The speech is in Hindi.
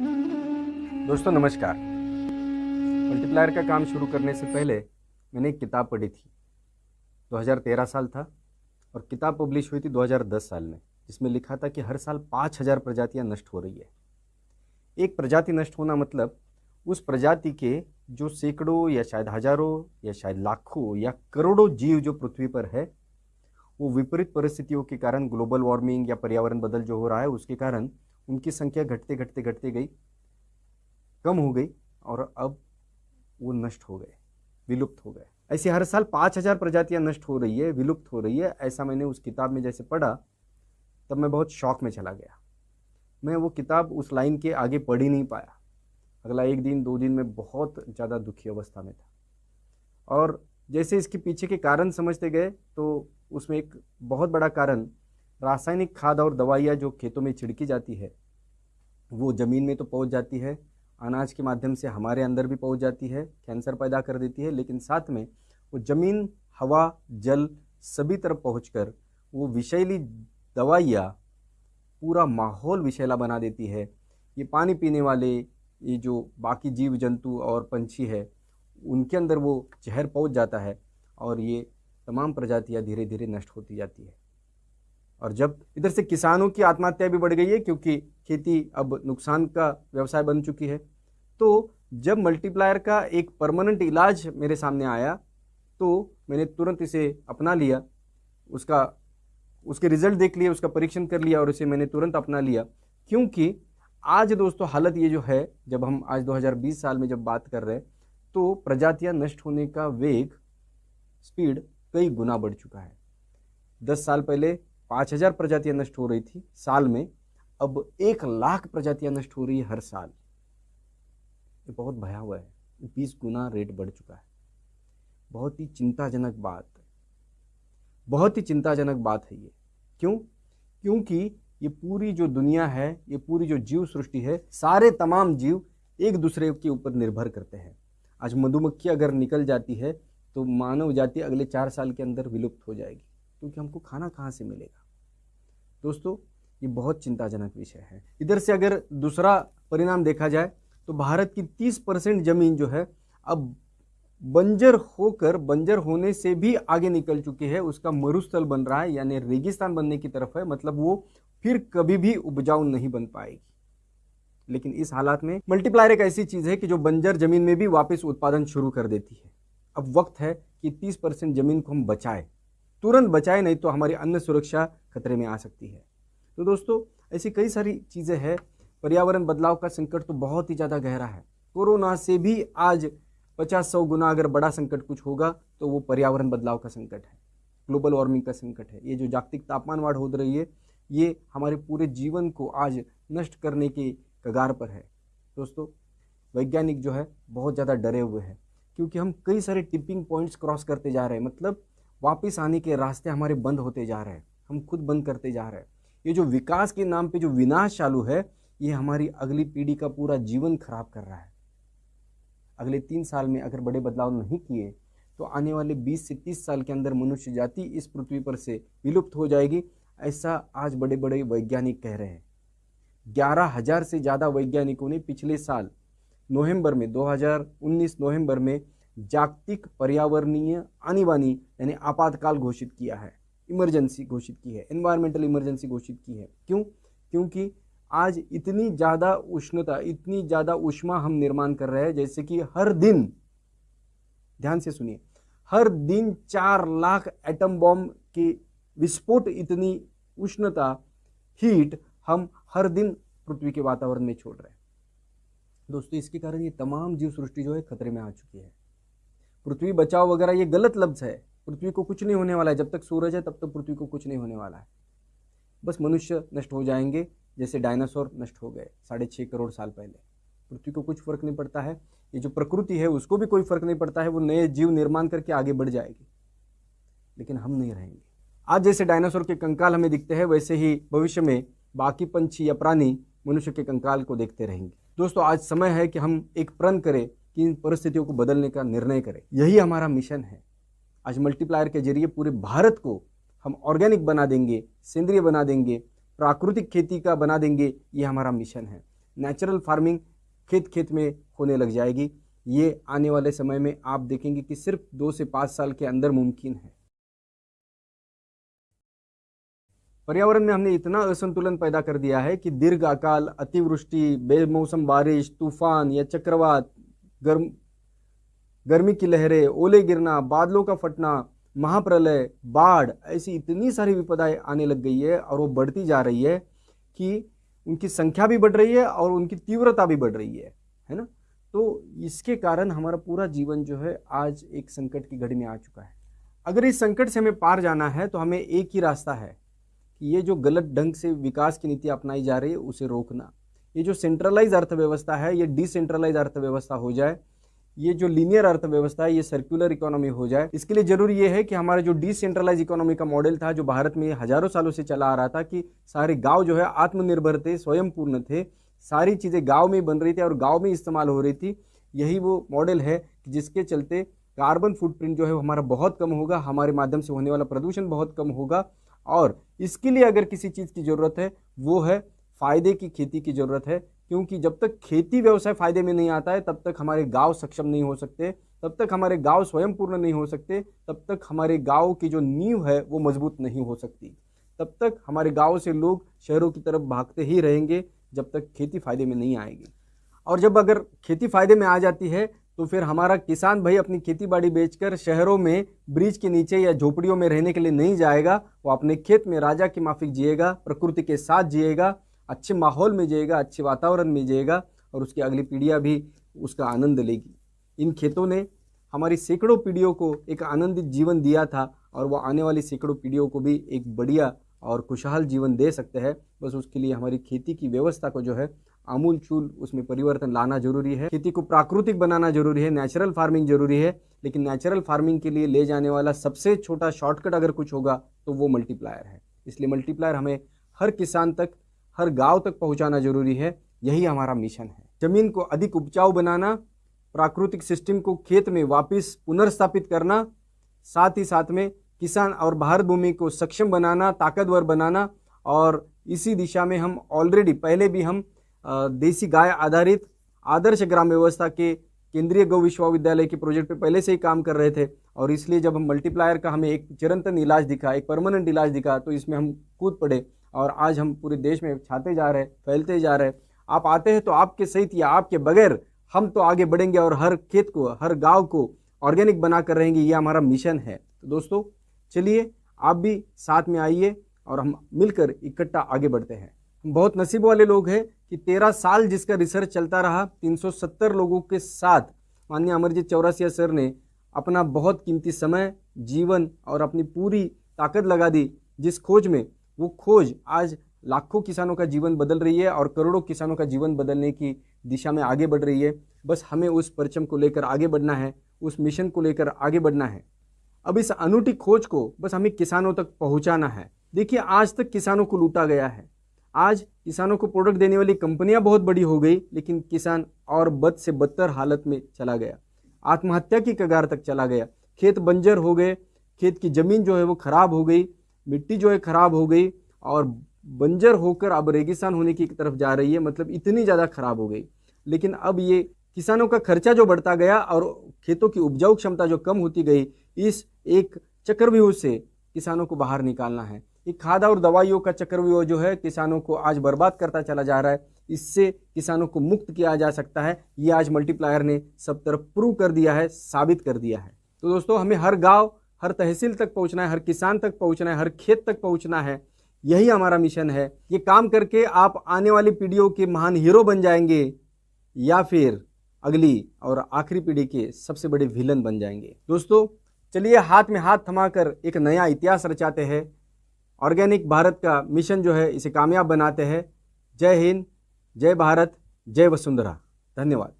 दोस्तों नमस्कार। मल्टीप्लायर का काम शुरू करने से पहले मैंने एक किताब पढ़ी थी। 2013 साल था और किताब पब्लिश हुई थी 2010 साल में, जिसमें लिखा था कि हर साल 5000 प्रजातियां नष्ट हो रही है। एक प्रजाति नष्ट होना मतलब उस प्रजाति के जो सैकड़ों या शायद हजारों या शायद लाखों या करोड़ों जीव जो पृथ्वी पर है, वो विपरीत परिस्थितियों के कारण, ग्लोबल वार्मिंग या पर्यावरण बदल जो हो रहा है उसके कारण उनकी संख्या घटते घटते घटते गई, कम हो गई और अब वो नष्ट हो गए, विलुप्त हो गए। ऐसे हर साल 5000 प्रजातियां नष्ट हो रही है, विलुप्त हो रही है। ऐसा मैंने उस किताब में जैसे पढ़ा तब मैं बहुत शौक में चला गया। मैं वो किताब उस लाइन के आगे पढ़ ही नहीं पाया। अगला एक दिन 2 दिन में बहुत ज़्यादा दुखी अवस्था में था। और जैसे इसके पीछे के कारण समझते गए तो उसमें एक बहुत बड़ा कारण रासायनिक खाद और दवाइयाँ जो खेतों में छिड़की जाती है वो ज़मीन में तो पहुंच जाती है, अनाज के माध्यम से हमारे अंदर भी पहुंच जाती है, कैंसर पैदा कर देती है, लेकिन साथ में वो ज़मीन, हवा, जल सभी तरफ पहुंचकर वो विषैली दवाइयाँ पूरा माहौल विषैला बना देती है। ये पानी पीने वाले ये जो बाकी जीव जंतु और पंछी है उनके अंदर वो जहर पहुंच जाता है और ये तमाम प्रजातियाँ धीरे धीरे नष्ट होती जाती है। और जब इधर से किसानों की आत्महत्या भी बढ़ गई है क्योंकि खेती अब नुकसान का व्यवसाय बन चुकी है। तो जब मल्टीप्लायर का एक परमानेंट इलाज मेरे सामने आया तो मैंने तुरंत इसे अपना लिया, उसके रिजल्ट देख लिए, उसका परीक्षण कर लिया और इसे मैंने तुरंत अपना लिया। क्योंकि आज दोस्तों हालत ये जो है, जब हम आज 2020 साल में जब बात कर रहे हैं तो प्रजातियां नष्ट होने का वेग, स्पीड कई गुना बढ़ चुका है। 10 साल पहले 5000 प्रजातियां नष्ट हो रही थी साल में, अब 1 लाख प्रजातियां नष्ट हो रही है हर साल। ये बहुत भयावह है, 20 गुना रेट बढ़ चुका है। बहुत ही चिंताजनक बात है ये। क्यों? क्योंकि ये पूरी जो दुनिया है, ये पूरी जो जीव सृष्टि है, सारे तमाम जीव एक दूसरे के ऊपर निर्भर करते हैं। आज मधुमक्खी अगर निकल जाती है तो मानव जाति अगले 4 साल के अंदर विलुप्त हो जाएगी, क्योंकि हमको खाना कहाँ से मिलेगा। दोस्तों ये बहुत चिंताजनक विषय है। इधर से अगर दूसरा परिणाम देखा जाए तो भारत की 30% जमीन जो है अब बंजर होने से भी आगे निकल चुकी है, उसका मरुस्थल बन रहा है, यानी रेगिस्तान बनने की तरफ है। मतलब वो फिर कभी भी उपजाऊ नहीं बन पाएगी। लेकिन इस हालात में मल्टीप्लायर एक ऐसी चीज है कि जो बंजर जमीन में भी वापस उत्पादन शुरू कर देती है। अब वक्त है कि 30% जमीन को हम बचाएं, तुरंत बचाएं, नहीं तो हमारी अन्न सुरक्षा खतरे में आ सकती है। तो दोस्तों ऐसी कई सारी चीजें हैं। पर्यावरण बदलाव का संकट तो बहुत ही ज्यादा गहरा है। कोरोना से भी आज 50-100 गुना अगर बड़ा संकट कुछ होगा तो वो पर्यावरण बदलाव का संकट है, ग्लोबल वार्मिंग का संकट है। ये जो जागतिक तापमान बढ़ हो रही है ये हमारे पूरे जीवन को आज नष्ट करने के कगार पर है। दोस्तों वैज्ञानिक जो है बहुत ज़्यादा डरे हुए हैं, क्योंकि हम कई सारे टिपिंग पॉइंट्स क्रॉस करते जा रहे हैं। मतलब वापस आने के रास्ते हमारे बंद होते जा रहे हैं, हम खुद बंद करते जा रहे हैं। ये जो विकास के नाम पे जो विनाश चालू है, ये हमारी अगली पीढ़ी का पूरा जीवन खराब कर रहा है। अगले 3 साल में अगर बड़े बदलाव नहीं किए तो आने वाले 20 से 30 साल के अंदर मनुष्य जाति इस पृथ्वी पर से विलुप्त हो जाएगी, ऐसा आज बड़े बड़े वैज्ञानिक कह रहे हैं। 11,000 से ज़्यादा वैज्ञानिकों ने पिछले साल नवंबर में 2019 नवंबर में जागतिक पर्यावरणीय आनीबानी यानी आपातकाल घोषित किया है, इमरजेंसी घोषित की है, एनवायरमेंटल इमरजेंसी घोषित की है। क्यों? क्योंकि आज इतनी ज़्यादा उष्णता, इतनी ज़्यादा ऊष्मा हम निर्माण कर रहे हैं, जैसे कि हर दिन, ध्यान से सुनिए, हर दिन 4 लाख एटम बॉम्ब के विस्फोट, इतनी उष्णता, हीट हम हर दिन पृथ्वी के वातावरण में छोड़ रहे हैं। दोस्तों इसके कारण ये तमाम जीव सृष्टि जो है खतरे में आ चुकी है। पृथ्वी बचाओ वगैरह ये गलत लफ्ज है। पृथ्वी को कुछ नहीं होने वाला है, जब तक सूरज है तब तक पृथ्वी को कुछ नहीं होने वाला है। बस मनुष्य नष्ट हो जाएंगे, जैसे डायनासोर नष्ट हो गए 6.5 करोड़ साल पहले। पृथ्वी को कुछ फर्क नहीं पड़ता है, ये जो प्रकृति है उसको भी कोई फर्क नहीं पड़ता है, वो नए जीव निर्माण करके आगे बढ़ जाएगी, लेकिन हम नहीं रहेंगे। आज जैसे डायनासोर के कंकाल हमें दिखते हैं, वैसे ही भविष्य में बाकी पंछी या प्राणी मनुष्य के कंकाल को देखते रहेंगे। दोस्तों आज समय है कि हम एक प्रण करें कि इन परिस्थितियों को बदलने का निर्णय करें। यही हमारा मिशन है। आज मल्टीप्लायर के जरिए पूरे भारत को हम ऑर्गेनिक बना देंगे, सेंद्रीय बना देंगे, प्राकृतिक खेती का बना देंगे। ये हमारा मिशन है। नेचुरल फार्मिंग खेत खेत में होने लग जाएगी। ये आने वाले समय में आप देखेंगे कि सिर्फ 2 से 5 साल के अंदर मुमकिन है। पर्यावरण में हमने इतना असंतुलन पैदा कर दिया है कि दीर्घ अकाल, अतिवृष्टि, बेमौसम बारिश, तूफान या चक्रवात, गर्मी की लहरें, ओले गिरना, बादलों का फटना, महाप्रलय, बाढ़, ऐसी इतनी सारी विपदाएं आने लग गई है और वो बढ़ती जा रही है कि उनकी संख्या भी बढ़ रही है और उनकी तीव्रता भी बढ़ रही है ना। तो इसके कारण हमारा पूरा जीवन जो है आज एक संकट की घड़ी में आ चुका है। अगर इस संकट से हमें पार जाना है तो हमें एक ही रास्ता है कि ये जो गलत ढंग से विकास की नीति अपनाई जा रही है उसे रोकना। ये जो सेंट्रलाइज अर्थव्यवस्था है ये डिसेंट्रलाइज अर्थव्यवस्था हो जाए, ये जो लीनियर अर्थव्यवस्था है ये सर्कुलर इकोनॉमी हो जाए। इसके लिए जरूरी ये है कि हमारा जो डिसेंट्रलाइज इकोनॉमी का मॉडल था, जो भारत में हजारों सालों से चला आ रहा था, कि सारे गांव जो है आत्मनिर्भर थे, स्वयंपूर्ण थे, सारी चीजें गांव में बन रही थी और गांव में इस्तेमाल हो रही थी। यही वो मॉडल है जिसके चलते कार्बन फुटप्रिंट जो है हमारा बहुत कम होगा, हमारे माध्यम से होने वाला प्रदूषण बहुत कम होगा। और इसके लिए अगर किसी चीज की जरूरत है वो है फायदे की खेती की जरूरत है, क्योंकि जब तक खेती व्यवसाय फायदे में नहीं आता है तब तक हमारे गांव सक्षम नहीं हो सकते, तब तक हमारे गांव स्वयंपूर्ण नहीं हो सकते, तब तक हमारे गांव की जो नींव है वो मजबूत नहीं हो सकती, तब तक हमारे गांव से लोग शहरों की तरफ भागते ही रहेंगे जब तक खेती फायदे में नहीं आएगी। और जब अगर खेती फायदे में आ जाती है तो फिर हमारा किसान भाई अपनी खेती बाड़ी बेचकर शहरों में ब्रिज के नीचे या झोपड़ियों में रहने के लिए नहीं जाएगा, वो अपने खेत में राजा की माफिक जिएगा, प्रकृति के साथ जिएगा, अच्छे माहौल में जिएगा, अच्छे वातावरण में जिएगा और उसकी अगली पीढ़ियां भी उसका आनंद लेगी। इन खेतों ने हमारी सैकड़ों पीढ़ियों को एक आनंदित जीवन दिया था और वो आने वाली सैकड़ों पीढ़ियों को भी एक बढ़िया और खुशहाल जीवन दे सकते हैं। बस उसके लिए हमारी खेती की व्यवस्था को जो है आमूल चूल उसमें परिवर्तन लाना जरूरी है। खेती को प्राकृतिक बनाना जरूरी है, नेचुरल फार्मिंग जरूरी है। लेकिन नेचुरल फार्मिंग के लिए ले जाने वाला सबसे छोटा शॉर्टकट अगर कुछ होगा तो वो मल्टीप्लायर है। इसलिए मल्टीप्लायर हमें हर किसान तक, हर गांव तक पहुंचाना जरूरी है। यही हमारा मिशन है। जमीन को अधिक उपजाऊ बनाना, प्राकृतिक सिस्टम को खेत में वापस पुनर्स्थापित करना, साथ ही साथ में किसान और भारत भूमि को सक्षम बनाना, ताकतवर बनाना। और इसी दिशा में हम ऑलरेडी पहले भी हम देसी गाय आधारित आदर्श ग्राम व्यवस्था के केंद्रीय गौ विश्वविद्यालय के प्रोजेक्ट पे पहले से ही काम कर रहे थे। और इसलिए जब हम मल्टीप्लायर का हमें एक चिरंतन इलाज दिखा, एक परमानेंट इलाज दिखा, तो इसमें हम कूद पड़े और आज हम पूरे देश में छाते जा रहे हैं, फैलते जा रहे हैं। आप आते हैं तो आपके सहित या आपके बगैर हम तो आगे बढ़ेंगे और हर खेत को, हर गांव को ऑर्गेनिक बना कर रहेंगे। ये हमारा मिशन है। तो दोस्तों चलिए आप भी साथ में आइए और हम मिलकर इकट्ठा आगे बढ़ते हैं। हम बहुत नसीब वाले लोग हैं कि 13 साल जिसका रिसर्च चलता रहा, 370 लोगों के साथ माननीय अमरजीत चौरसिया सर ने अपना बहुत कीमती समय, जीवन और अपनी पूरी ताकत लगा दी जिस खोज में, वो खोज आज लाखों किसानों का जीवन बदल रही है और करोड़ों किसानों का जीवन बदलने की दिशा में आगे बढ़ रही है। बस हमें उस परचम को लेकर आगे बढ़ना है, उस मिशन को लेकर आगे बढ़ना है। अब इस अनूठी खोज को बस हमें किसानों तक पहुंचाना है। देखिए आज तक किसानों को लूटा गया है। आज किसानों को प्रोडक्ट देने वाली कंपनियां बहुत बड़ी हो गई, लेकिन किसान और बद से बदतर हालत में चला गया, आत्महत्या की कगार तक चला गया। खेत बंजर हो गए, खेत की जमीन जो है वो खराब हो गई, मिट्टी जो है खराब हो गई और बंजर होकर अब रेगिस्तान होने की तरफ जा रही है। मतलब इतनी ज़्यादा खराब हो गई। लेकिन अब ये किसानों का खर्चा जो बढ़ता गया और खेतों की उपजाऊ क्षमता जो कम होती गई, इस एक चक्रव्यूह से किसानों को बाहर निकालना है। ये खाद और दवाइयों का चक्रव्यूह जो है किसानों को आज बर्बाद करता चला जा रहा है। इससे किसानों को मुक्त किया जा सकता है। ये आज मल्टीप्लायर ने सब तरफ प्रूव कर दिया है, साबित कर दिया है। तो दोस्तों हमें हर गांव, हर तहसील तक पहुंचना है, हर किसान तक पहुंचना है, हर खेत तक पहुंचना है। यही हमारा मिशन है। ये काम करके आप आने वाली पीढ़ियों के महान हीरो बन जाएंगे या फिर अगली और आखिरी पीढ़ी के सबसे बड़े विलन बन जाएंगे। दोस्तों चलिए हाथ में हाथ थमाकर एक नया इतिहास रचाते हैं। ऑर्गेनिक भारत का मिशन जो है इसे कामयाब बनाते हैं। जय हिंद, जय भारत, जय वसुंधरा। धन्यवाद।